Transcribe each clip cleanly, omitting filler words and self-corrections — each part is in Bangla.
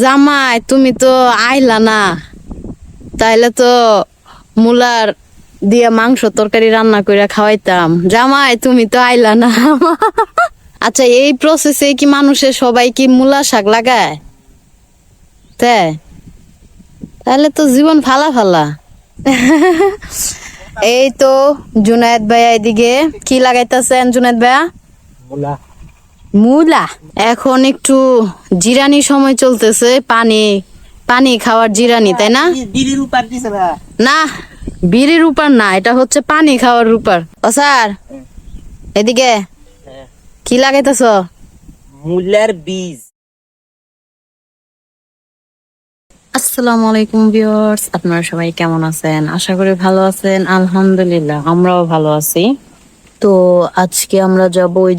জামাই তুমি তো আইলা না, তাইলে তো মুলার দিয়া মাংস তরকারি রান্না করে খাওয়াইতাম। জামাই তুমি তো আইলা না। আচ্ছা, এই প্রসেসে কি মানুষের সবাই কি মূলা শাক লাগায়? তাহলে তো জীবন ফালা ফালা। এই তো জুনায়েদ ভাইয়া এদিকে কি লাগাইতেছেন? জুনায়েদ ভাইয়া মূলা। এখন একটু জিরানি সময় চলতেছে, পানি পানি খাওয়ার জিরানি, তাই না? না, বিড়ির উপার না, এটা হচ্ছে পানি খাওয়ার উপার। ও স্যার, এদিকে কি লাগাইতেছ? মূলার বীজ। আসসালামু আলাইকুম ভিউয়ার্স, আপনারা সবাই কেমন আছেন? আশা করি ভালো আছেন। আলহামদুলিল্লাহ আমরাও ভালো আছি। তো আজকে আমরা যাব ওই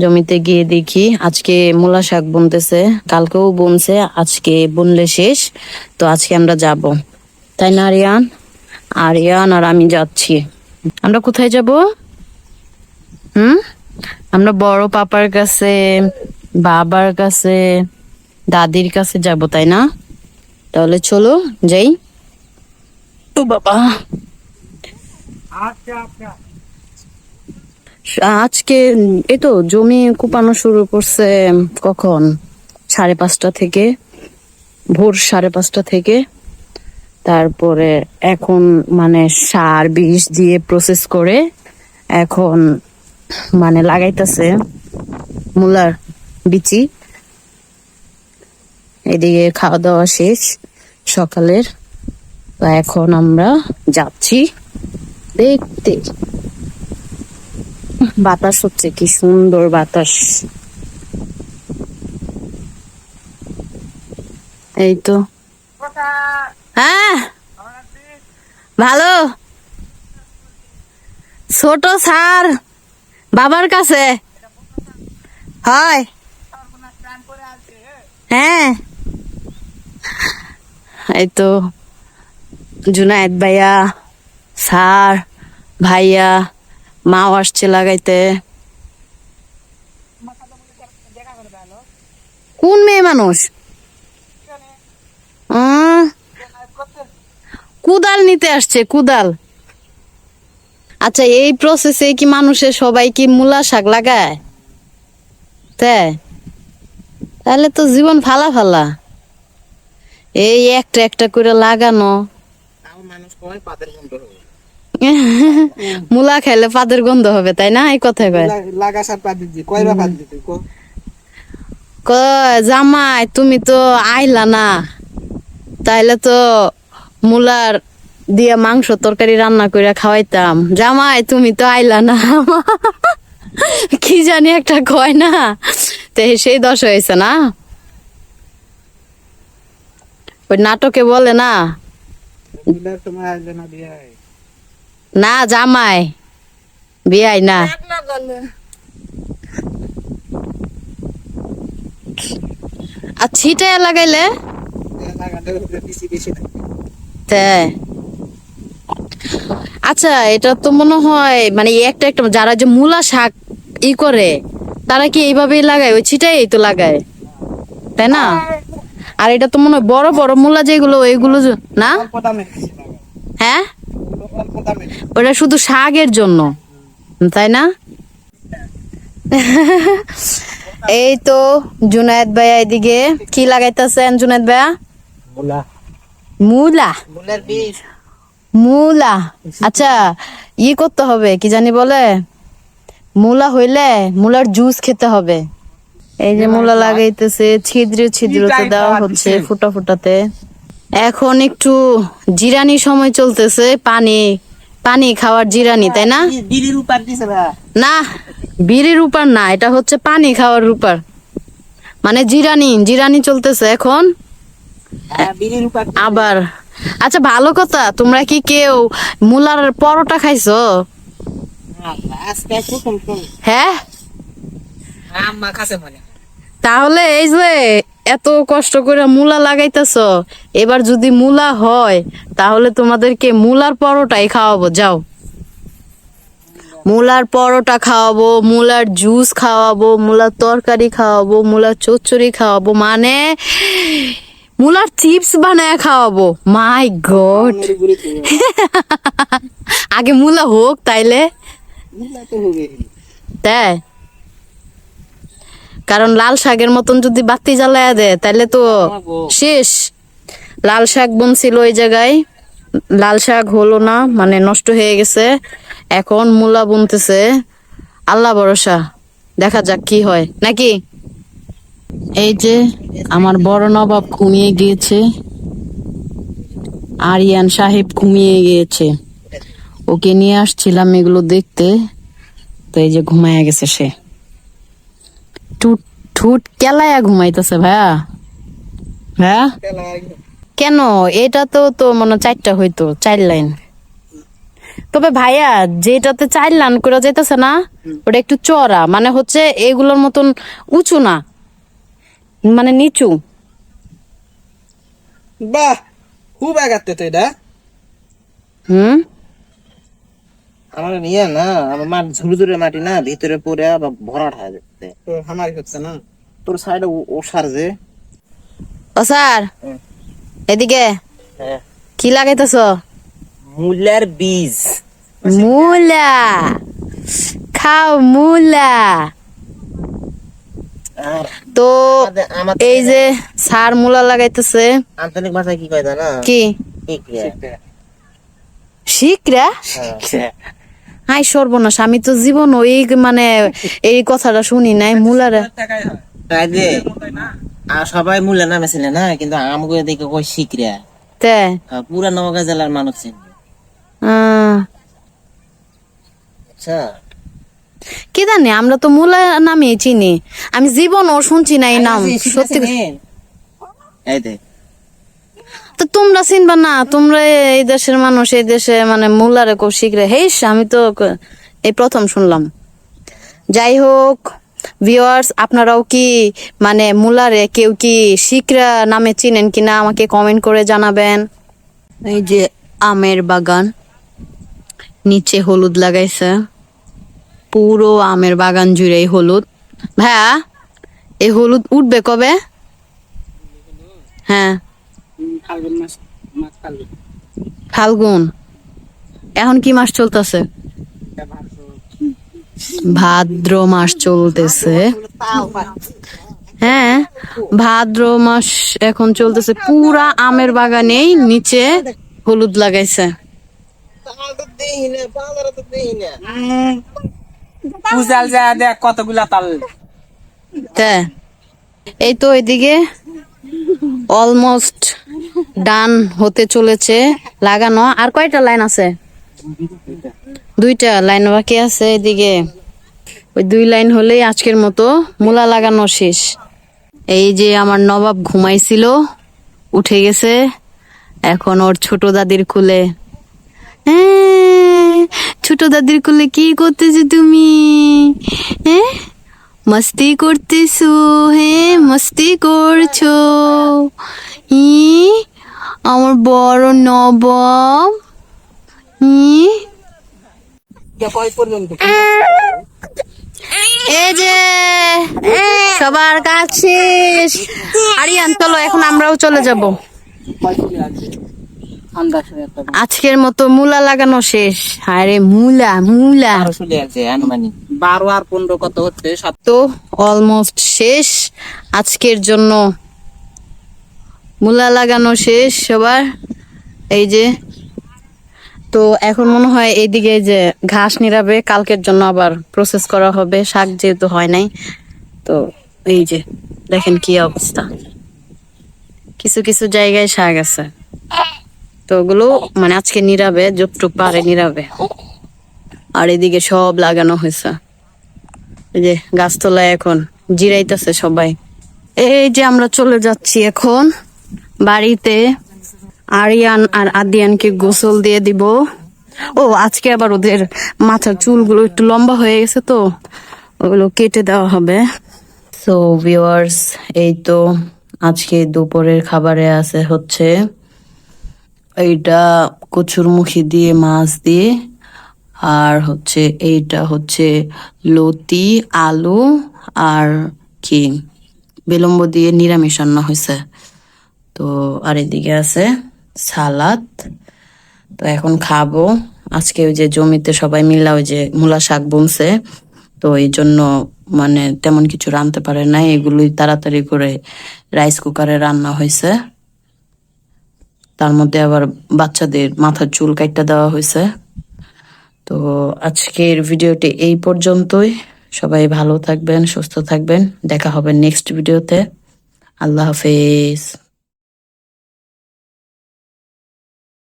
জমিতে গিয়ে দেখি আজকে মূলা শাক বুনতেছে, কালকেও বুনছে, আজকে বুনলে শেষ। তো আজকে আমরা যাব, তাই না আরিয়ান? আরিয়ান আর আমি যাচ্ছি। আমরা কোথায় যাব? আমরা বড় পাপার কাছে, বাবার কাছে, দাদির কাছে যাব, তাই না? তাহলে চলো যাই। তো বাবা, আজকে এই তো জমি কুপানো শুরু করছে কখন? 5:30 থেকে, ভোর 5:30 থেকে। তারপরে এখন মানে সার বিষ দিয়ে প্রসেস করে এখন মানে লাগাইতেছে মূলার বিচি। এদিকে খাওয়া দাওয়া শেষ সকালের। তো এখন আমরা যাচ্ছি দেখতে। বাতাস হচ্ছে, কি সুন্দর বাতাস। এই তো। হ্যাঁ ভালো। ছোট স্যার বাবার কাছে হয়। হ্যাঁ, এই তো জুনায়েদ ভাইয়া, স্যার, ভাইয়া, মাও আসছে লাগাইতে। কোন মেয়ে মানুষ? কুদাল নিতে আসছে, কুদাল। আচ্ছা, এই প্রসেসে কি মানুষের সবাই কি মূলা শাক লাগায়? তাহলে তো জীবন ফালা ফালা। এই একটা একটা করে লাগানো। মূলা খাইলে পাদের গন্ধ হবে, তাই না? এই কথাই কয় জামাই তুমি তো আইলা না, তাইলে তো মূলার দিয়া মাংস তরকারি রান্না করে খাওয়াইতাম। জামাই তুমি তো আইলা না। কি জানি একটা কয় না, তো সেই দশ হয়েছে না, ওই নাটকে বলে না, না জামাই বিয়াই না। আর ছিটে লাগাইলে আচ্ছা, এটা তো মনে হয় মানে একটা একটা যারা যে মূলা শাক করে তারা কি এইভাবেই লাগায়, ওই ছিটাই তো লাগায়, তাই না? আর এটা তো মনে হয় বড় বড় মূলা যেগুলো, ওইগুলো না। হ্যাঁ, ওটা শুধু শাকের জন্য, তাই না? এই তো জুনায়েদ ভাইয়া এদিকে কি লাগাইতেছেন? জুনায়েদ ভাইয়া মূলা। মূলা, আচ্ছা করতে হবে, কি জানি বলে, মূলা হইলে মূলার জুস খেতে হবে। এই যে মূলা লাগাইতেছে, ছিদ্রে ছিদ্রতে দেওয়া হচ্ছে, ফুটা ফুটাতে। এখন একটু জিরানি সময় চলতেছে, পানি পানি খাওয়ার জিরানি, তাই না? না, বিড়ির উপার না, এটা হচ্ছে পানি খাওয়ার উপার, মানে জিরানি জিরানি চলতেছে এখন আবার। আচ্ছা ভালো কথা, তোমরা কি কেউ মূলার পরোটা খাইছো? হ্যাঁ, তাহলে এই যে এত কষ্ট করে মূলা লাগাইতেছ, এবার যদি মূলা হয় তাহলে তোমাদেরকে মূলার পরোটাই খাওয়াবো। যাও, মূলার পরোটা খাওয়াবো, মূলার জুস খাওয়াবো, মূলার তরকারি খাওয়াবো, মূলার চচ্চড়ি খাওয়াবো, মানে মূলার চিপস বানায় খাওয়াবো। মাই গড, আগে মূলা হোক তাইলে, তাই কারণ লাল শাকের মতন যদি বাতি জ্বালায় দেয় তাইলে তো শেষ। লাল শাক বুনছিল ওই জায়গায়, লাল শাক হলো না, মানে নষ্ট হয়ে গেছে। এখন মূলা বুনতেছে, আল্লাহ ভরসা, দেখা যাক কি হয় নাকি। এই যে আমার বড় নবাব ঘুমিয়ে গিয়েছে, আরিয়ান সাহেব ঘুমিয়ে গিয়েছে, ওকে নিয়ে আসছিলাম এগুলো দেখতে, তো এই যে ঘুমাইয়া গেছে সে। টুট ঠুট কেলায়া ঘুমাইতেছে ভাইয়া। হ্যাঁ কেন, এটা তো তো মনে হয় 4টা হইতো, 4 লাইন। তবে ভাইয়া যেটাতে 4 লাইন করে যাইতেছে না, ওটা একটু চড়া, মানে হচ্ছে এগুলোর মতন উঁচু না, মানে নিচু। বাহ, খুব আগাতে তো এটা। হুম, আমার নিয়ে না, আমার মাঠ ঝুড়ে মাটি না, ভিতরে পড়ে আবার ভরাট হয়ে যাচ্ছে। তো হামারি হচ্ছে না। তোর সাইডে ওসার যে। ও স্যার এদিকে হ্যাঁ, কি লাগাইতেছ? মূলার বীজ। মূলা, খাও মূলা। আর তো আমাদের এই যে স্যার মূলা লাগাইতেছে। আঞ্চলিক ভাষায় কি কয় জানা? কি ইকরা। শিকরা? হ্যাঁ। হাই সর্বনাশ, আমি তো জীবন ওই মানে এই কথাটা শুনি নাই। মূলারে তাই যে আর সবাই মূলা নামে ছিল না, কিন্তু আমাকে দেখে কই শিকরা। তে পুরা নওগাঁ জেলার মানুষ চিনবে। আহ, আচ্ছা, কি জানি, আমরা তো মূলা নামে চিনি, আমি জীবন ও শুনছি না এই নাম। সত্যি এই দেখ, তো তোমরা চিনবা না, তোমরা এই দেশের মানুষ, এই দেশে মানে মূলারে কো শিখরে হেস, আমি তো এই প্রথম শুনলাম। যাই হোক ভিউয়ার্স, আপনারাও কি মানে মূলারে কেউ কি শিকরা নামে চিনেন কিনা আমাকে কমেন্ট করে জানাবেন। এই যে আমের বাগান, নিচে হলুদ লাগাইছে, পুরো আমের বাগান জুড়েই হলুদ। ভাইয়া এই হলুদ উঠবে কবে? হ্যাঁ ফাল্গুন মাস, ফাল্গুন। ফাল্গুন, এখন কি মাস চলতেছে? ভাদ্র মাস চলতেছে। হ্যাঁ ভাদ্র মাস এখন চলতেছে, পুরা আমের বাগানেই নিচে হলুদ লাগাইছে। উজাল যা দেখ কতগুলা তাল। তা এই তো এদিকে অলমোস্ট ডান হতে চলেছে লাগানো। আর কয়টা লাইন আছে? 2টা লাইন বাকি আছে। এদিকে ওই 2 লাইন হলেই আজকের মতো মূলা লাগানো শেষ। এই যে আমার নবাব ঘুমাইছিল, উঠে গেছে, এখন ওর ছোট দাদির কোলে। হ্যাঁ, ছোট দাদির কোলে কি করতেছো তুমি? হ্যাঁ মস্তি করতেছো? হ্যাঁ মস্তি করছো? ই আমার বড় নবাব। কয় পর্যন্ত? এই যে সবার কাজ শেষ। আরিয়ান চলো এখন আমরাও চলে যাব। আজকের মতো মূলা লাগানো শেষ। আরে মূলা মূলা চলে আসছে আনুমানিক 12 আর 15 কত হচ্ছে? তো অলমোস্ট শেষ আজকের জন্য। মূলা লাগানো শেষ সবার। এই যে তো এখন মনে হয় এইদিকে যে ঘাস নিরাবে, কালকের জন্য আবার প্রসেস করা হবে, শাক যেহেতু হয় নাই। তো এই যে দেখেন কি অবস্থা, কিছু কিছু জায়গায় শাক আছে, তো ওগুলো মানে আজকে নিরাবে, যতটুক পারে নিরাবে। আর এদিকে সব লাগানো হয়েছে, এই যে গাছতলায় এখন জিরাইতেছে সবাই। এই যে আমরা চলে যাচ্ছি এখন বাড়িতে। আরিয়ান আর আদিয়ানকে গোসল দিয়ে দিব। ও আজকে আবার ওদের মাথার চুলগুলো একটু লম্বা হয়ে গেছে, তো ওগুলো কেটে দেওয়া হবে। সো ভিউয়ার্স, এই তো আজকে দুপুরের খাবারে আছে হচ্ছে এইটা কচুর মুখি দিয়ে মাছ দিয়ে আর হচ্ছে এইটা হচ্ছে লতি, আলু আর কি বিলম্ব দিয়ে নিরামিষ রান্না হয়েছে। তো আর এদিকে আছে সালাদ। তো এখন খাবো। আজকে ওই যে জমিতে সবাই মিলা ওই যে মূলা শাক বুনছে, তো এই জন্য মানে তেমন কিছু রাঁধতে পারে নাই, এগুলোই তাড়াতাড়ি করে রাইস কুকারে রান্না হয়েছে। তার মধ্যে আবার বাচ্চাদের মাথার চুল কাইটটা দেওয়া হয়েছে। তো আজকের ভিডিওটি এই পর্যন্তই। সবাই ভালো থাকবেন, সুস্থ থাকবেন, দেখা হবে নেক্সট ভিডিওতে। আল্লাহ হাফেজ।